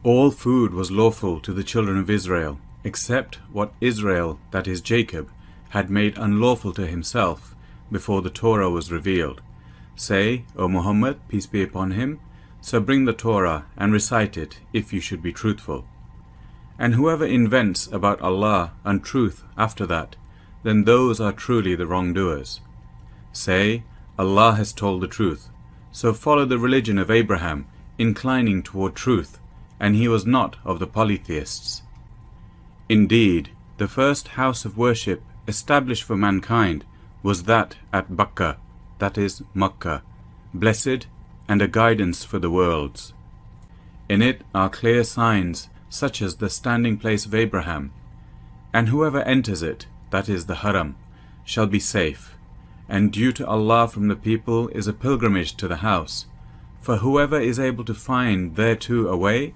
All food was lawful to the children of Israel, except what Israel, that is Jacob, had made unlawful to himself before the Torah was revealed. Say, O Muhammad, peace be upon him, so bring the Torah and recite it if you should be truthful. And whoever invents about Allah untruth after that, then those are truly the wrongdoers. Say, Allah has told the truth, so follow the religion of Abraham, inclining toward truth, and he was not of the polytheists. Indeed, the first house of worship established for mankind was that at Bakka, that is Makkah, blessed and a guidance for the worlds. In it are clear signs such as the standing place of Abraham, and whoever enters it, that is the Haram, shall be safe, and due to Allah from the people is a pilgrimage to the house, for whoever is able to find thereto a way,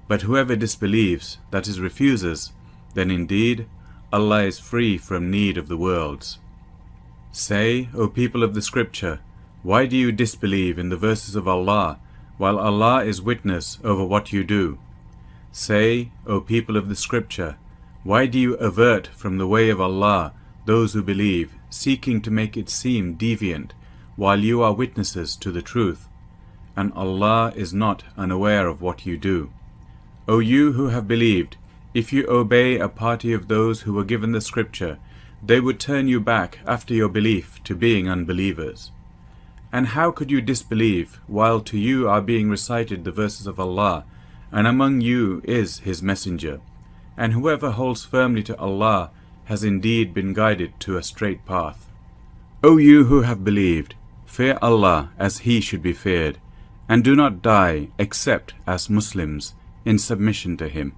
but whoever disbelieves, that is refuses, then indeed Allah is free from need of the worlds. Say, O people of the scripture, why do you disbelieve in the verses of Allah, while Allah is witness over what you do? Say, O people of the scripture, why do you avert from the way of Allah those who believe, seeking to make it seem deviant, while you are witnesses to the truth, and Allah is not unaware of what you do? O you who have believed, if you obey a party of those who were given the scripture, they would turn you back after your belief to being unbelievers. And how could you disbelieve while to you are being recited the verses of Allah, and among you is His Messenger? And whoever holds firmly to Allah has indeed been guided to a straight path. O you who have believed, fear Allah as He should be feared, and do not die except as Muslims in submission to Him.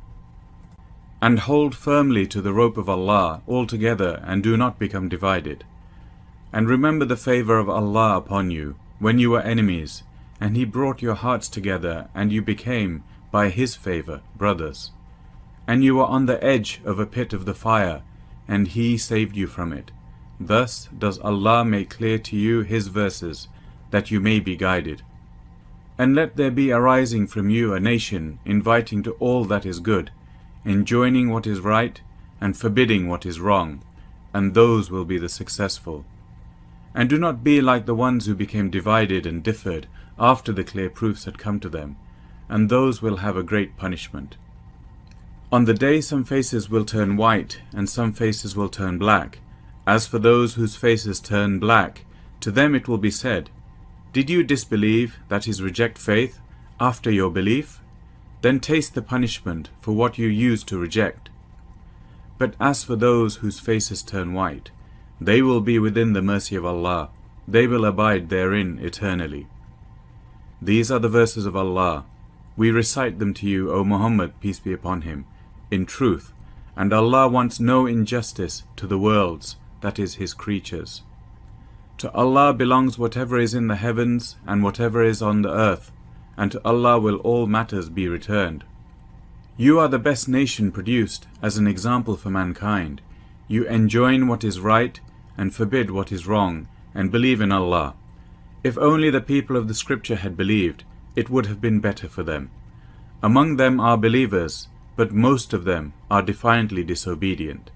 And hold firmly to the rope of Allah altogether, and do not become divided. And remember the favor of Allah upon you, when you were enemies, and He brought your hearts together, and you became, by His favor, brothers. And you were on the edge of a pit of the fire, and He saved you from it. Thus does Allah make clear to you His verses, that you may be guided. And let there be arising from you a nation, inviting to all that is good, enjoining what is right, and forbidding what is wrong, and those will be the successful. And do not be like the ones who became divided and differed after the clear proofs had come to them, and those will have a great punishment. On the day some faces will turn white, and some faces will turn black. As for those whose faces turn black, to them it will be said, Did you disbelieve, that is reject faith, after your belief? Then taste the punishment for what you used to reject. But as for those whose faces turn white, they will be within the mercy of Allah. They will abide therein eternally. These are the verses of Allah. We recite them to you, O Muhammad, peace be upon him, in truth, and Allah wants no injustice to the worlds, that is His creatures. To Allah belongs whatever is in the heavens and whatever is on the earth, and to Allah will all matters be returned. You are the best nation produced as an example for mankind. You enjoin what is right and forbid what is wrong, and believe in Allah. If only the people of the scripture had believed, it would have been better for them. Among them are believers, but most of them are defiantly disobedient.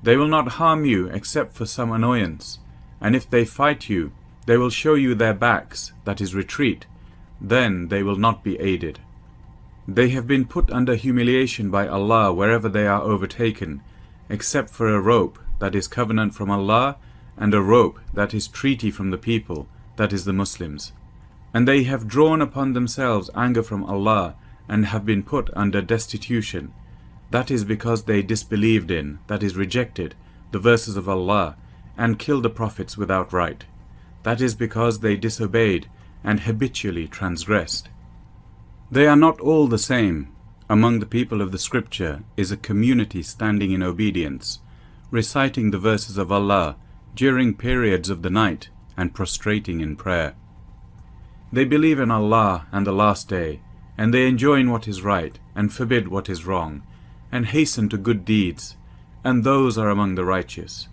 They will not harm you except for some annoyance, and if they fight you, they will show you their backs, that is retreat, then they will not be aided. They have been put under humiliation by Allah wherever they are overtaken, except for a rope, that is covenant from Allah, and a rope, that is treaty from the people, that is the Muslims. And they have drawn upon themselves anger from Allah, and have been put under destitution. That is because they disbelieved in, that is rejected, the verses of Allah, and killed the prophets without right. That is because they disobeyed, and habitually transgressed. They are not all the same. Among the people of the scripture is a community standing in obedience, reciting the verses of Allah during periods of the night and prostrating in prayer. They believe in Allah and the last day, and they enjoin what is right and forbid what is wrong, and hasten to good deeds, and those are among the righteous.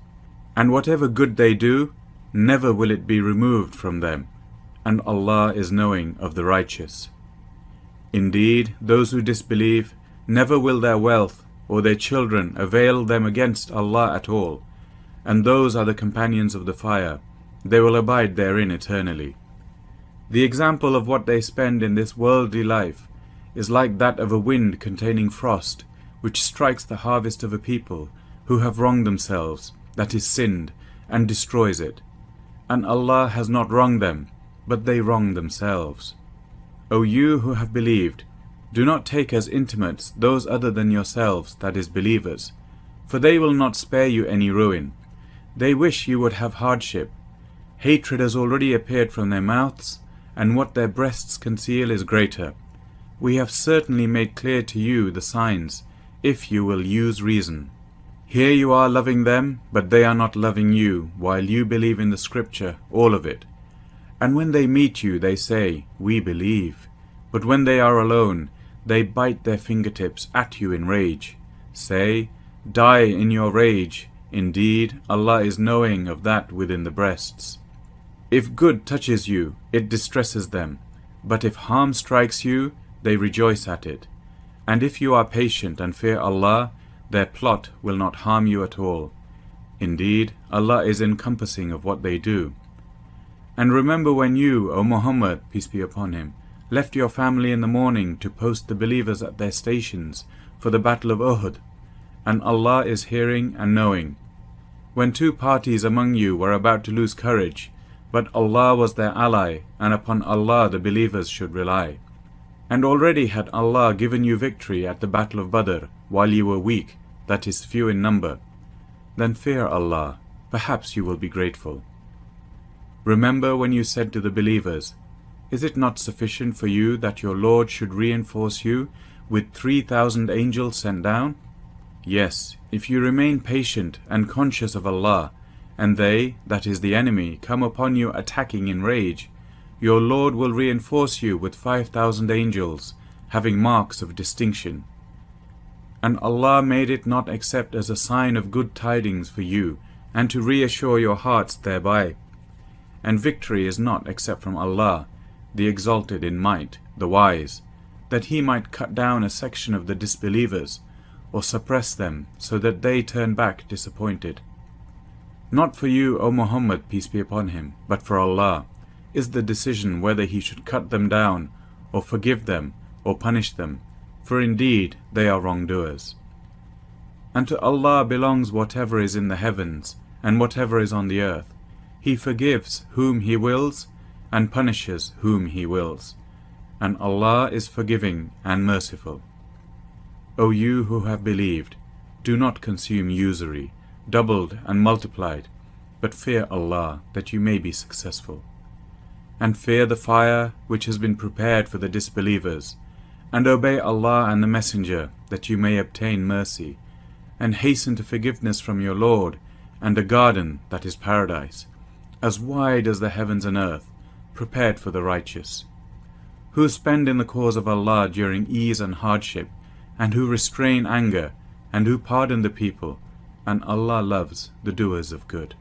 And whatever good they do, never will it be removed from them, and Allah is knowing of the righteous. Indeed, those who disbelieve, never will their wealth or their children avail them against Allah at all, and those are the companions of the fire. They will abide therein eternally. The example of what they spend in this worldly life is like that of a wind containing frost, which strikes the harvest of a people who have wronged themselves, that is sinned, and destroys it. And Allah has not wronged them, but they wrong themselves. O you who have believed, do not take as intimates those other than yourselves, that is, believers, for they will not spare you any ruin. They wish you would have hardship. Hatred has already appeared from their mouths, and what their breasts conceal is greater. We have certainly made clear to you the signs, if you will use reason. Here you are loving them, but they are not loving you, while you believe in the scripture, all of it. And when they meet you, they say, "We believe." But when they are alone, they bite their fingertips at you in rage. Say, "Die in your rage. Indeed, Allah is knowing of that within the breasts." If good touches you, it distresses them, but if harm strikes you, they rejoice at it. And if you are patient and fear Allah, their plot will not harm you at all. Indeed, Allah is encompassing of what they do. And remember when you, O Muhammad, peace be upon him, left your family in the morning to post the believers at their stations for the battle of Uhud, and Allah is hearing and knowing. When two parties among you were about to lose courage, but Allah was their ally, and upon Allah the believers should rely. And already had Allah given you victory at the battle of Badr, while you were weak, that is, few in number. Then fear Allah, perhaps you will be grateful. Remember when you said to the believers, "Is it not sufficient for you that your Lord should reinforce you with 3,000 angels sent down? Yes, if you remain patient and conscious of Allah, and they, that is the enemy, come upon you attacking in rage, your Lord will reinforce you with 5,000 angels, having marks of distinction. And Allah made it not except as a sign of good tidings for you, and to reassure your hearts thereby. And victory is not except from Allah, the exalted in might, the wise, that He might cut down a section of the disbelievers, or suppress them, so that they turn back disappointed. Not for you, O Muhammad, peace be upon him, but for Allah, is the decision whether He should cut them down, or forgive them, or punish them, for indeed they are wrongdoers. And to Allah belongs whatever is in the heavens, and whatever is on the earth. He forgives whom He wills, and punishes whom He wills. And Allah is forgiving and merciful. O you who have believed, do not consume usury, doubled and multiplied, but fear Allah, that you may be successful. And fear the fire which has been prepared for the disbelievers, and obey Allah and the Messenger, that you may obtain mercy, and hasten to forgiveness from your Lord, and a garden, that is paradise, as wide as the heavens and earth, prepared for the righteous, who spend in the cause of Allah during ease and hardship, and who restrain anger, and who pardon the people, and Allah loves the doers of good.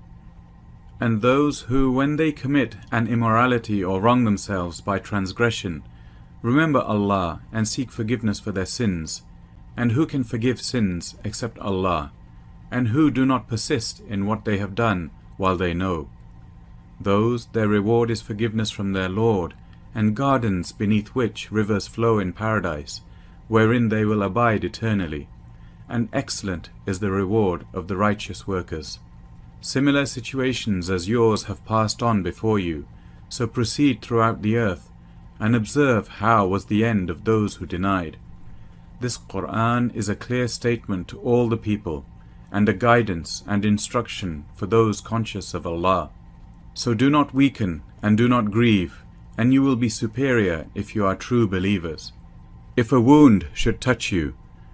And those who, when they commit an immorality or wrong themselves by transgression, remember Allah and seek forgiveness for their sins, and who can forgive sins except Allah, and who do not persist in what they have done while they know. Those, their reward is forgiveness from their Lord, and gardens beneath which rivers flow in paradise, wherein they will abide eternally, and excellent is the reward of the righteous workers. Similar situations as yours have passed on before you, so proceed throughout the earth, and observe how was the end of those who denied. This Qur'an is a clear statement to all the people, and a guidance and instruction for those conscious of Allah. So do not weaken and do not grieve, and you will be superior if you are true believers. If a wound should touch you,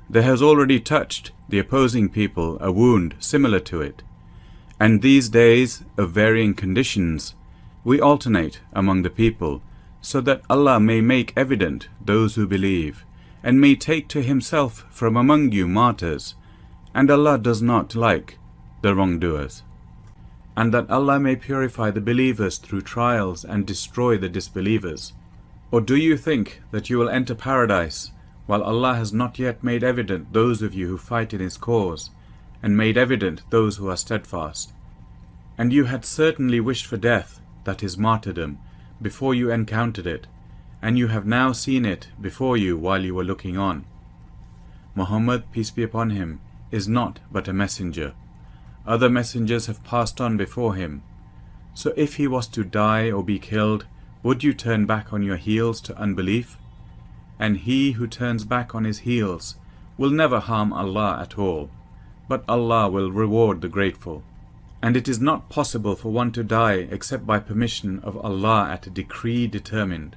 there has already touched the opposing people a wound similar to it. And these days of varying conditions, we alternate among the people, so that Allah may make evident those who believe, and may take to Himself from among you martyrs, and Allah does not like the wrongdoers. And that Allah may purify the believers through trials and destroy the disbelievers. Or do you think that you will enter paradise while Allah has not yet made evident those of you who fight in His cause, and made evident those who are steadfast? And you had certainly wished for death, that is martyrdom, before you encountered it, and you have now seen it before you while you were looking on. Muhammad, peace be upon him, is not but a messenger. Other messengers have passed on before him. So if he was to die or be killed, would you turn back on your heels to unbelief? And he who turns back on his heels will never harm Allah at all, but Allah will reward the grateful. And it is not possible for one to die except by permission of Allah at a decree determined.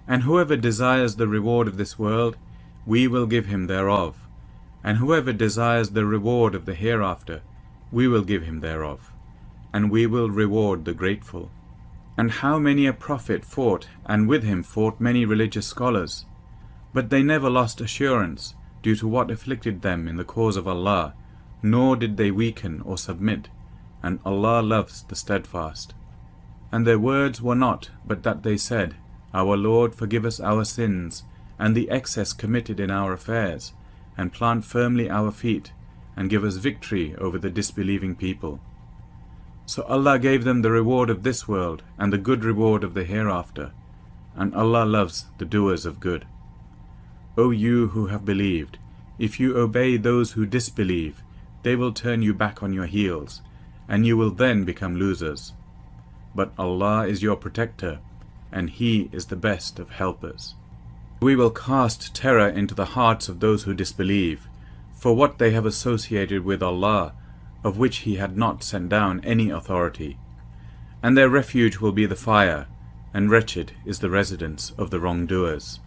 And whoever desires the reward of this world, we will give him thereof. And whoever desires the reward of the hereafter, we will give him thereof. And we will reward the grateful. And how many a prophet fought, and with him fought many religious scholars. But they never lost assurance due to what afflicted them in the cause of Allah, nor did they weaken or submit, and Allah loves the steadfast. And their words were not but that they said, Our Lord, forgive us our sins, and the excess committed in our affairs, and plant firmly our feet, and give us victory over the disbelieving people. So Allah gave them the reward of this world, and the good reward of the hereafter, and Allah loves the doers of good. O you who have believed, if you obey those who disbelieve, they will turn you back on your heels, and you will then become losers. But Allah is your protector, and He is the best of helpers. We will cast terror into the hearts of those who disbelieve, for what they have associated with Allah, of which He had not sent down any authority. And their refuge will be the fire, and wretched is the residence of the wrongdoers.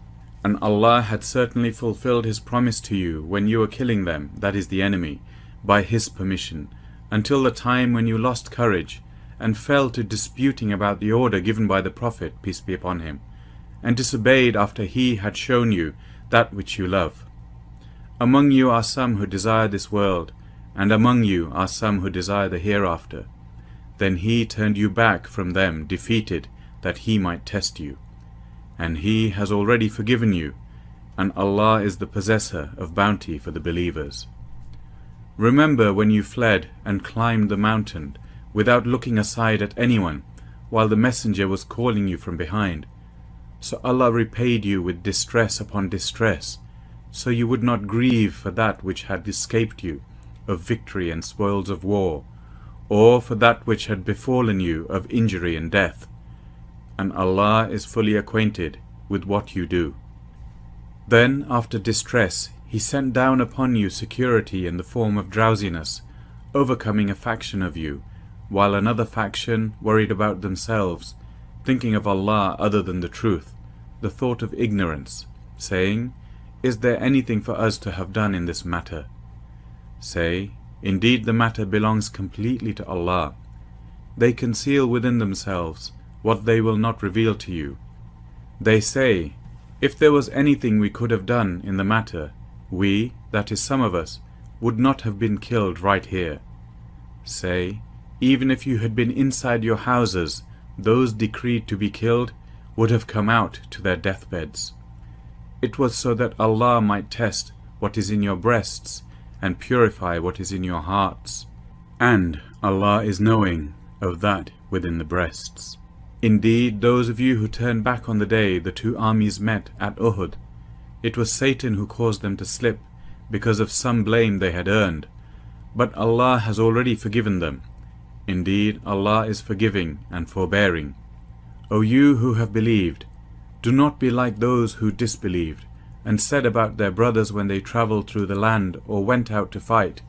And Allah had certainly fulfilled His promise to you when you were killing them, that is the enemy, by His permission, until the time when you lost courage, and fell to disputing about the order given by the Prophet, peace be upon him, and disobeyed after he had shown you that which you love. Among you are some who desire this world, and among you are some who desire the hereafter. Then He turned you back from them defeated, that He might test you. And He has already forgiven you, and Allah is the possessor of bounty for the believers. Remember when you fled and climbed the mountain, without looking aside at anyone, while the messenger was calling you from behind. So Allah repaid you with distress upon distress, so you would not grieve for that which had escaped you, of victory and spoils of war, or for that which had befallen you of injury and death. And Allah is fully acquainted with what you do. Then, after distress, He sent down upon you security in the form of drowsiness, overcoming a faction of you, while another faction worried about themselves, thinking of Allah other than the truth, the thought of ignorance, saying, Is there anything for us to have done in this matter? Say, Indeed the matter belongs completely to Allah. They conceal within themselves what they will not reveal to you. They say, If there was anything we could have done in the matter, we, that is some of us, would not have been killed right here. Say, Even if you had been inside your houses, those decreed to be killed would have come out to their deathbeds. It was so that Allah might test what is in your breasts and purify what is in your hearts. And Allah is knowing of that within the breasts. Indeed, those of you who turned back on the day the two armies met at Uhud, it was Satan who caused them to slip because of some blame they had earned. But Allah has already forgiven them. Indeed, Allah is forgiving and forbearing. O you who have believed, do not be like those who disbelieved, and said about their brothers when they travelled through the land or went out to fight,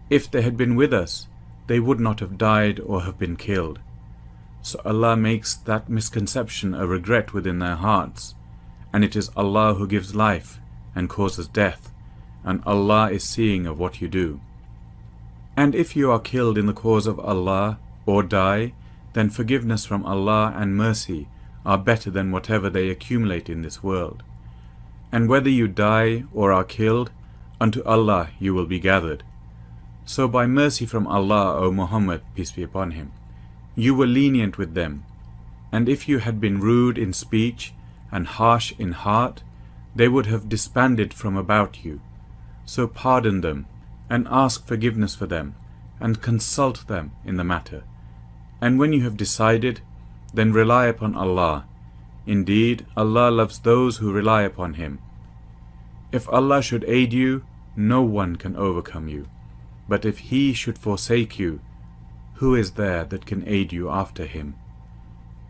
If they had been with us, they would not have died or have been killed. So Allah makes that misconception a regret within their hearts, and it is Allah who gives life and causes death, and Allah is seeing of what you do. And if you are killed in the cause of Allah, or die, then forgiveness from Allah and mercy are better than whatever they accumulate in this world. And whether you die or are killed, unto Allah you will be gathered. So by mercy from Allah, O Muhammad, peace be upon him, you were lenient with them. And if you had been rude in speech, and harsh in heart, they would have disbanded from about you. So pardon them, and ask forgiveness for them, and consult them in the matter. And when you have decided, then rely upon Allah. Indeed, Allah loves those who rely upon Him. If Allah should aid you, no one can overcome you. But if He should forsake you, who is there that can aid you after Him?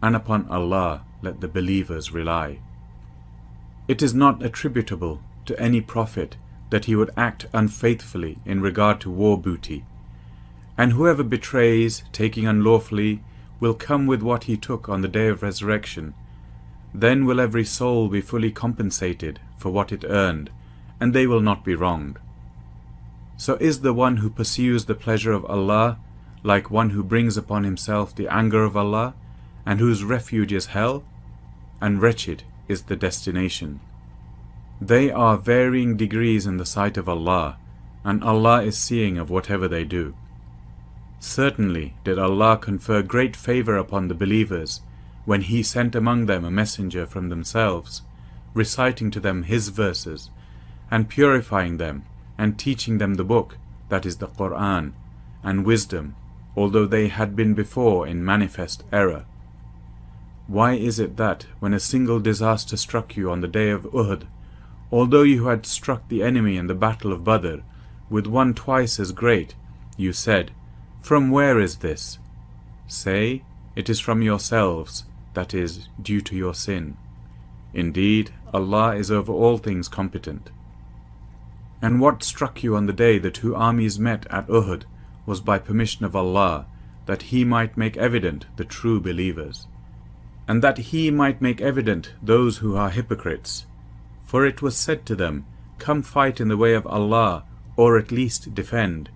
And upon Allah let the believers rely. It is not attributable to any prophet that he would act unfaithfully in regard to war booty. And whoever betrays, taking unlawfully, will come with what he took on the day of resurrection. Then will every soul be fully compensated for what it earned, and they will not be wronged. So is the one who pursues the pleasure of Allah like one who brings upon himself the anger of Allah, and whose refuge is hell? And wretched is the destination. They are varying degrees in the sight of Allah, and Allah is seeing of whatever they do. Certainly did Allah confer great favor upon the believers when He sent among them a messenger from themselves, reciting to them His verses, and purifying them, and teaching them the book, that is the Quran, and wisdom, although they had been before in manifest error. Why is it that, when a single disaster struck you on the day of Uhud, although you had struck the enemy in the battle of Badr with one twice as great, you said, "From where is this?" Say, "It is from yourselves, that is, due to your sin." Indeed, Allah is over all things competent. And what struck you on the day the two armies met at Uhud was by permission of Allah, that He might make evident the true believers, and that He might make evident those who are hypocrites. For it was said to them, "Come fight in the way of Allah, or at least defend."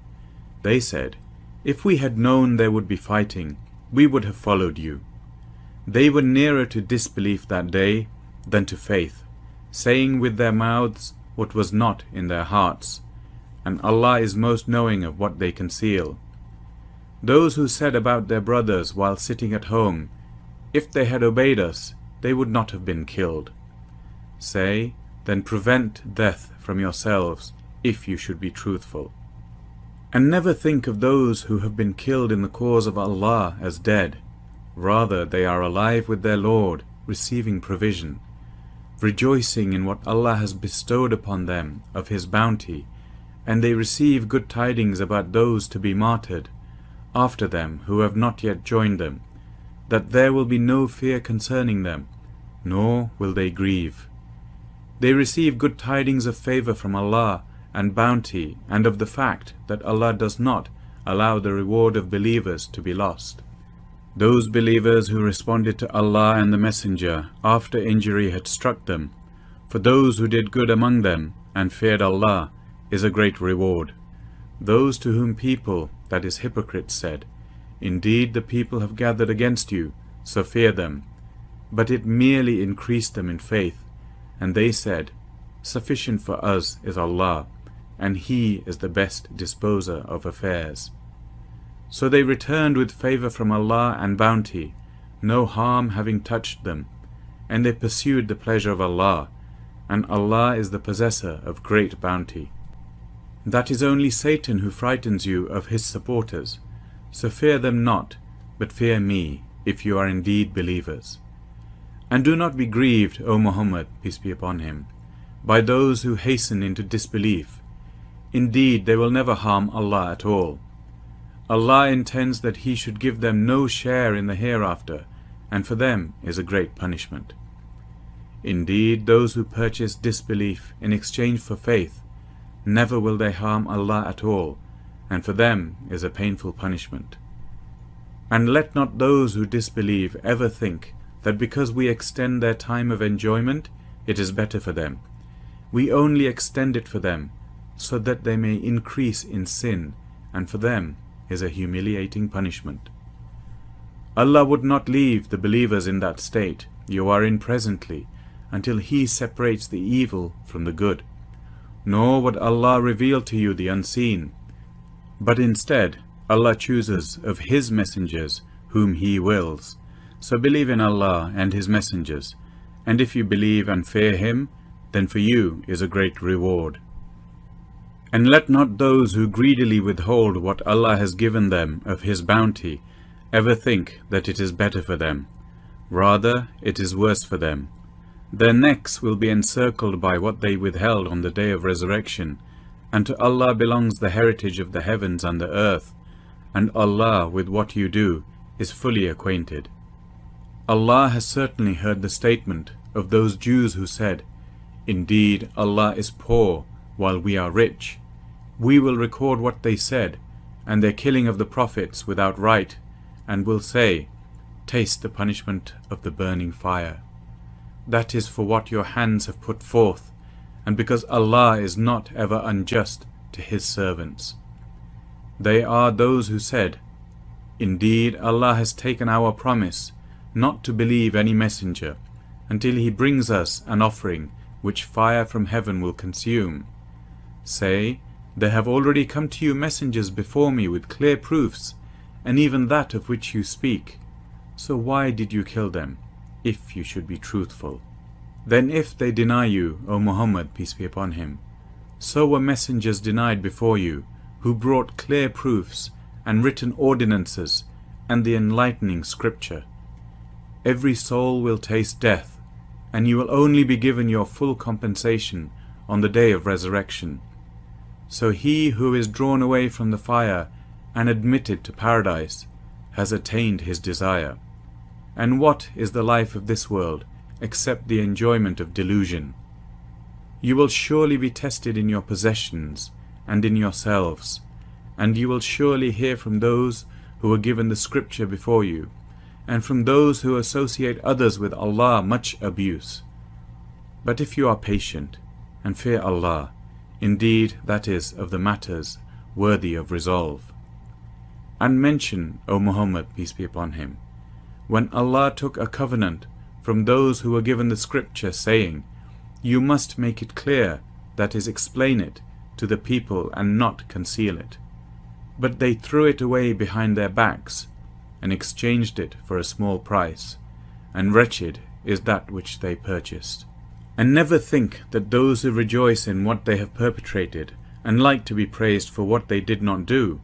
They said, "If we had known there would be fighting, we would have followed you." They were nearer to disbelief that day than to faith, saying with their mouths what was not in their hearts, and Allah is most knowing of what they conceal. Those who said about their brothers while sitting at home, "If they had obeyed us, they would not have been killed." Say, then prevent death from yourselves, if you should be truthful. And never think of those who have been killed in the cause of Allah as dead. Rather, they are alive with their Lord, receiving provision, rejoicing in what Allah has bestowed upon them of His bounty, and they receive good tidings about those to be martyred after them who have not yet joined them, that there will be no fear concerning them, nor will they grieve. They receive good tidings of favor from Allah and bounty, and of the fact that Allah does not allow the reward of believers to be lost. Those believers who responded to Allah and the Messenger after injury had struck them, for those who did good among them and feared Allah, is a great reward. Those to whom people, that is hypocrites, said, "Indeed the people have gathered against you, so fear them," but it merely increased them in faith, and they said, "Sufficient for us is Allah, and He is the best disposer of affairs." So they returned with favor from Allah and bounty, no harm having touched them, and they pursued the pleasure of Allah, and Allah is the possessor of great bounty. That is only Satan who frightens you of his supporters, so fear them not, but fear me, if you are indeed believers. And do not be grieved, O Muhammad, peace be upon him, by those who hasten into disbelief. Indeed, they will never harm Allah at all. Allah intends that He should give them no share in the hereafter, and for them is a great punishment. Indeed, those who purchase disbelief in exchange for faith, never will they harm Allah at all, and for them is a painful punishment. And let not those who disbelieve ever think that because we extend their time of enjoyment, it is better for them. We only extend it for them, so that they may increase in sin, and for them is a humiliating punishment. Allah would not leave the believers in that state you are in presently, until He separates the evil from the good. Nor would Allah reveal to you the unseen, but instead Allah chooses of His messengers whom He wills. So believe in Allah and His messengers, and if you believe and fear him, then for you is a great reward. And let not those who greedily withhold what Allah has given them of his bounty ever think that it is better for them. Rather, it is worse for them. Their necks will be encircled by what they withheld on the day of resurrection, and to Allah belongs the heritage of the heavens and the earth, and Allah with what you do is fully acquainted. Allah has certainly heard the statement of those Jews who said, "Indeed, Allah is poor while we are rich." We will record what they said, and their killing of the prophets without right, and will say, "Taste the punishment of the burning fire." That is for what your hands have put forth, and because Allah is not ever unjust to his servants. They are those who said, "Indeed, Allah has taken our promise not to believe any messenger until he brings us an offering which fire from heaven will consume." Say, "There have already come to you messengers before me with clear proofs, and even that of which you speak. So why did you kill them, if you should be truthful?" Then if they deny you, O Muhammad, peace be upon him, so were messengers denied before you, who brought clear proofs and written ordinances and the enlightening scripture. Every soul will taste death, and you will only be given your full compensation on the day of resurrection. So he who is drawn away from the fire and admitted to paradise has attained his desire. And what is the life of this world except the enjoyment of delusion? You will surely be tested in your possessions and in yourselves, and you will surely hear from those who were given the scripture before you, and from those who associate others with Allah much abuse. But if you are patient and fear Allah, indeed that is of the matters worthy of resolve. And mention, O Muhammad, peace be upon him, when Allah took a covenant from those who were given the scripture, saying, "You must make it clear, that is, explain it to the people and not conceal it." But they threw it away behind their backs and exchanged it for a small price, and wretched is that which they purchased. And never think that those who rejoice in what they have perpetrated and like to be praised for what they did not do,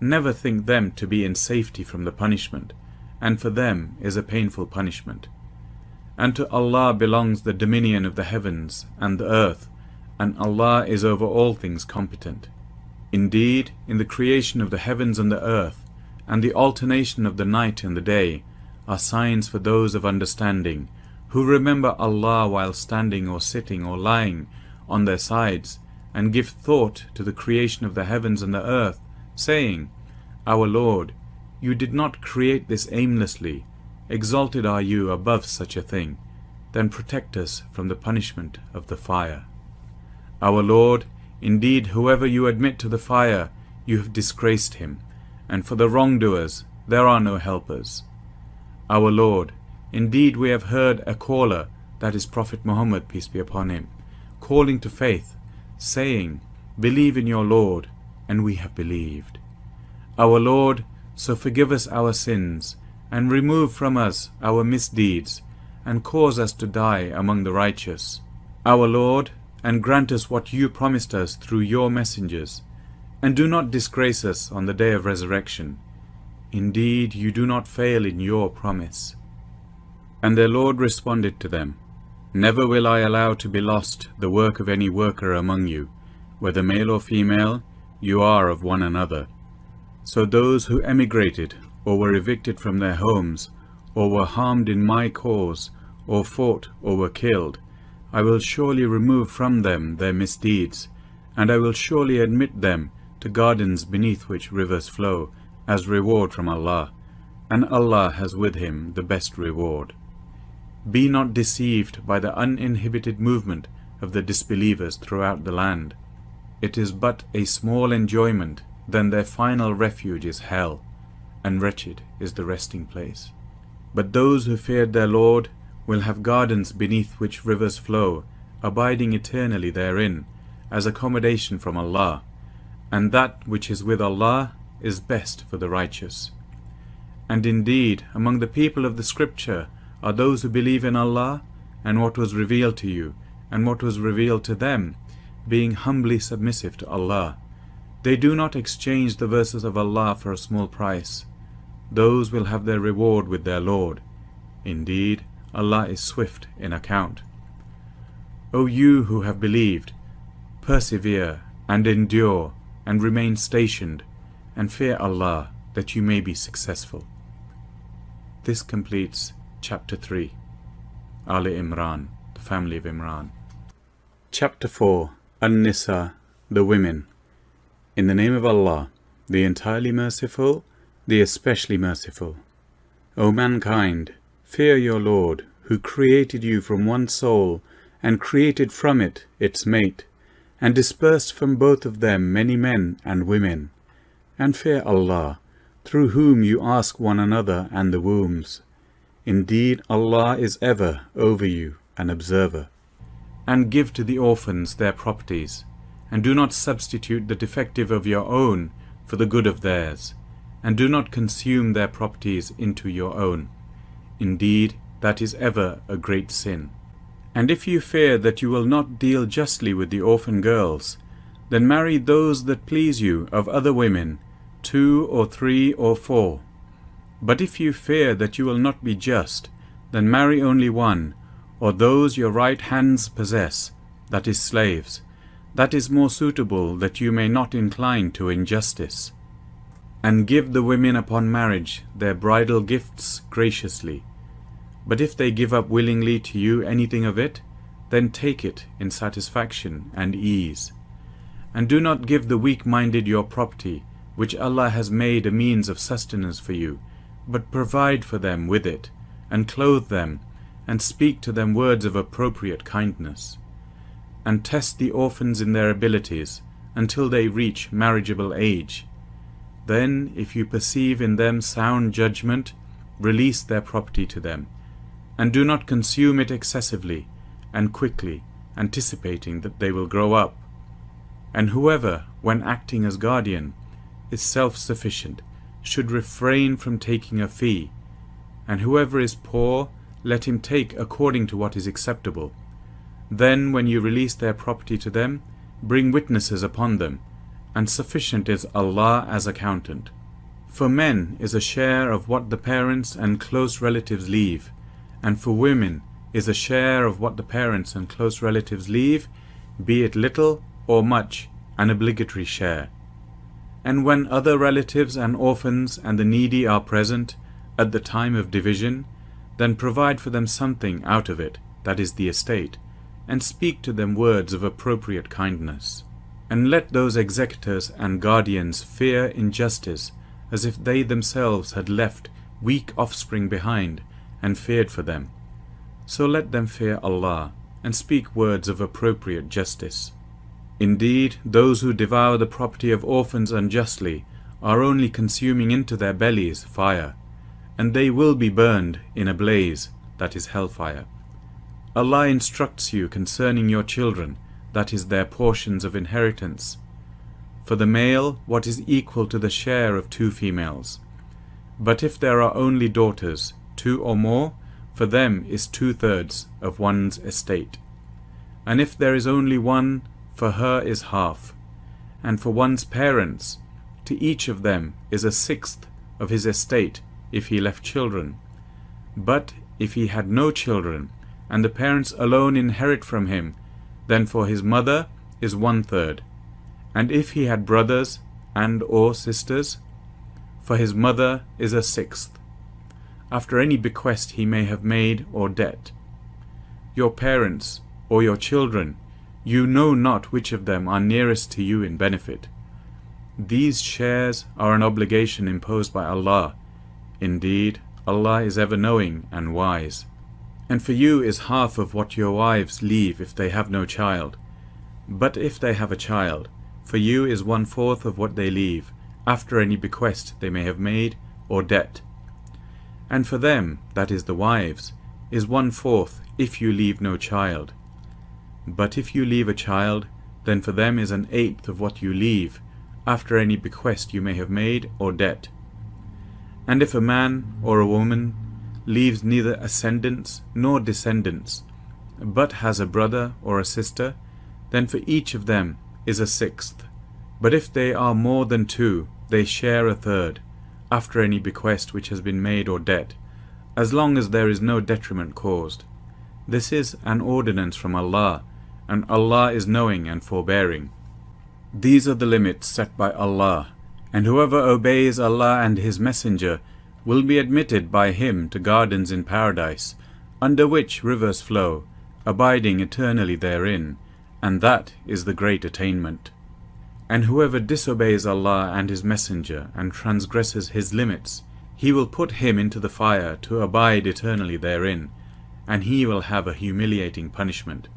never think them to be in safety from the punishment, and for them is a painful punishment. And to Allah belongs the dominion of the heavens and the earth, and Allah is over all things competent. Indeed, in the creation of the heavens and the earth, and the alternation of the night and the day, are signs for those of understanding, who remember Allah while standing or sitting or lying on their sides, and give thought to the creation of the heavens and the earth, saying, "Our Lord, you did not create this aimlessly. Exalted are you above such a thing. Then protect us from the punishment of the fire. Our Lord, indeed whoever you admit to the fire, you have disgraced him, and for the wrongdoers there are no helpers. Our Lord, indeed we have heard a caller, that is Prophet Muhammad, peace be upon him, calling to faith, saying, 'Believe in your Lord,' and we have believed. Our Lord, so forgive us our sins, and remove from us our misdeeds, and cause us to die among the righteous. Our Lord, and grant us what you promised us through your messengers, and do not disgrace us on the day of resurrection. Indeed, you do not fail in your promise." And their Lord responded to them, "Never will I allow to be lost the work of any worker among you, whether male or female, you are of one another. So those who emigrated, or were evicted from their homes, or were harmed in my cause, or fought or were killed, I will surely remove from them their misdeeds, and I will surely admit them to gardens beneath which rivers flow, as reward from Allah, and Allah has with him the best reward. Be not deceived by the uninhibited movement of the disbelievers throughout the land. It is but a small enjoyment, then their final refuge is hell, and wretched is the resting place. But those who feared their Lord will have gardens beneath which rivers flow, abiding eternally therein, as accommodation from Allah, and that which is with Allah is best for the righteous. And indeed, among the people of the Scripture are those who believe in Allah, and what was revealed to you, and what was revealed to them, being humbly submissive to Allah. They do not exchange the verses of Allah for a small price. Those will have their reward with their Lord. Indeed, Allah is swift in account. O you who have believed, persevere and endure and remain stationed, and fear Allah that you may be successful. This completes Chapter 3, Ali Imran, the family of Imran. Chapter 4, An-Nisa, the women. In the name of Allah, the entirely merciful, the especially merciful. O mankind, fear your Lord, who created you from one soul, and created from it its mate, and dispersed from both of them many men and women. And fear Allah, through whom you ask one another and the wombs. Indeed, Allah is ever over you, an observer. And give to the orphans their properties, and do not substitute the defective of your own for the good of theirs, and do not consume their properties into your own. Indeed, that is ever a great sin. And if you fear that you will not deal justly with the orphan girls, then marry those that please you of other women, 2 or 3 or 4. But if you fear that you will not be just, then marry only one, or those your right hands possess, that is slaves. That is more suitable, that you may not incline to injustice. And give the women upon marriage their bridal gifts graciously. But if they give up willingly to you anything of it, then take it in satisfaction and ease. And do not give the weak-minded your property, which Allah has made a means of sustenance for you, but provide for them with it, and clothe them, and speak to them words of appropriate kindness. And test the orphans in their abilities, until they reach marriageable age. Then, if you perceive in them sound judgment, release their property to them, and do not consume it excessively and quickly, anticipating that they will grow up. And whoever, when acting as guardian, is self-sufficient, should refrain from taking a fee, and whoever is poor, let him take according to what is acceptable. Then, when you release their property to them, bring witnesses upon them, and sufficient is Allah as accountant. For men is a share of what the parents and close relatives leave, and for women is a share of what the parents and close relatives leave, be it little or much, an obligatory share. And when other relatives and orphans and the needy are present at the time of division, then provide for them something out of it, that is the estate, and speak to them words of appropriate kindness. And let those executors and guardians fear injustice, as if they themselves had left weak offspring behind, and feared for them. So let them fear Allah, and speak words of appropriate justice. Indeed, those who devour the property of orphans unjustly are only consuming into their bellies fire, and they will be burned in a blaze, that is hellfire. Allah instructs you concerning your children, that is their portions of inheritance. For the male, what is equal to the share of 2 females. But if there are only daughters, 2 or more, for them is 2/3 of one's estate. And if there is only one, for her is half. And for one's parents, to each of them is 1/6 of his estate if he left children. But if he had no children, and the parents alone inherit from him, then for his mother is 1/3. And if he had brothers and or sisters, for his mother is 1/6, after any bequest he may have made or debt. Your parents or your children, you know not which of them are nearest to you in benefit. These shares are an obligation imposed by Allah. Indeed, Allah is ever knowing and wise. And for you is half of what your wives leave if they have no child. But if they have a child, for you is 1/4 of what they leave, after any bequest they may have made or debt. And for them, that is the wives, is 1/4 if you leave no child. But if you leave a child, then for them is 1/8 of what you leave, after any bequest you may have made or debt. And if a man or a woman leaves neither ascendants nor descendants, but has a brother or a sister, then for each of them is a sixth. But if they are more than two, they share a third, after any bequest which has been made or debt, as long as there is no detriment caused. This is an ordinance from Allah, and Allah is knowing and forbearing. These are the limits set by Allah, and whoever obeys Allah and His Messenger will be admitted by Him to gardens in paradise, under which rivers flow, abiding eternally therein, and that is the great attainment. And whoever disobeys Allah and His Messenger and transgresses His limits, He will put him into the fire to abide eternally therein, and he will have a humiliating punishment.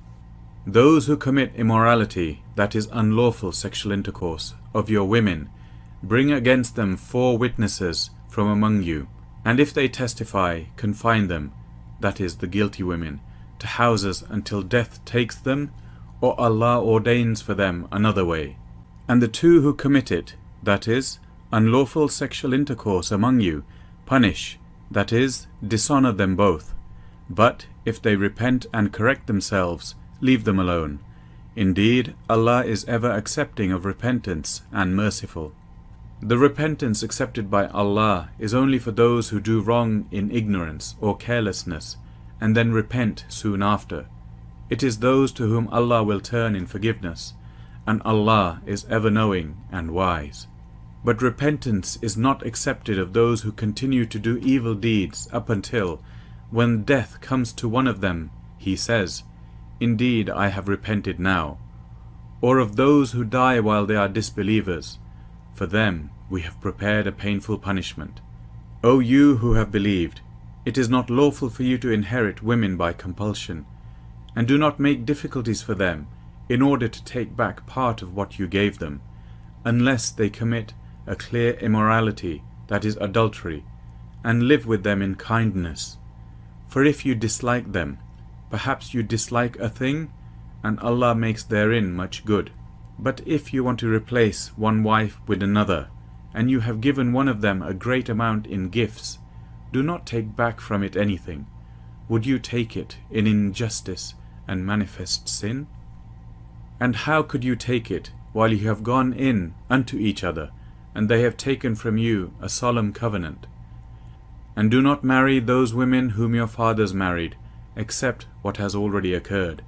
Those who commit immorality, that is unlawful sexual intercourse, of your women, bring against them 4 witnesses from among you, and if they testify, confine them, that is the guilty women, to houses until death takes them, or Allah ordains for them another way. And the 2 who commit it, that is, unlawful sexual intercourse among you, punish, that is, dishonor them both. But if they repent and correct themselves, leave them alone. Indeed, Allah is ever accepting of repentance and merciful. The repentance accepted by Allah is only for those who do wrong in ignorance or carelessness, and then repent soon after. It is those to whom Allah will turn in forgiveness, and Allah is ever knowing and wise. But repentance is not accepted of those who continue to do evil deeds up until, when death comes to one of them, he says, "Indeed, I have repented now." Or of those who die while they are disbelievers. For them we have prepared a painful punishment. O you who have believed, it is not lawful for you to inherit women by compulsion, and do not make difficulties for them in order to take back part of what you gave them, unless they commit a clear immorality, that is adultery, and live with them in kindness. For if you dislike them, perhaps you dislike a thing, and Allah makes therein much good. But if you want to replace one wife with another, and you have given one of them a great amount in gifts, do not take back from it anything. Would you take it in injustice and manifest sin? And how could you take it while you have gone in unto each other, and they have taken from you a solemn covenant? And do not marry those women whom your fathers married, except what has already occurred.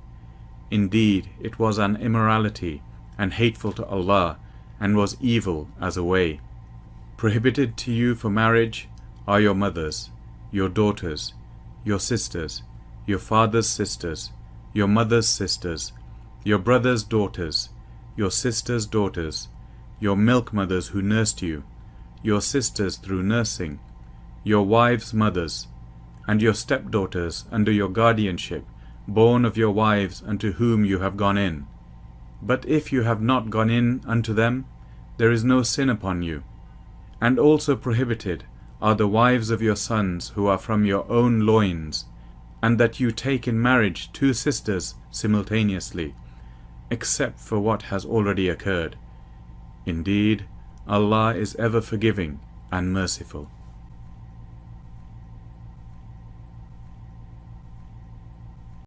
Indeed, it was an immorality, and hateful to Allah, and was evil as a way. Prohibited to you for marriage are your mothers, your daughters, your sisters, your father's sisters, your mother's sisters, your brother's daughters, your sister's daughters, your milk mothers who nursed you, your sisters through nursing, your wives' mothers, and your stepdaughters under your guardianship, born of your wives unto whom you have gone in. But if you have not gone in unto them, there is no sin upon you. And also prohibited are the wives of your sons who are from your own loins, and that you take in marriage 2 sisters simultaneously, except for what has already occurred. Indeed, Allah is ever forgiving and merciful.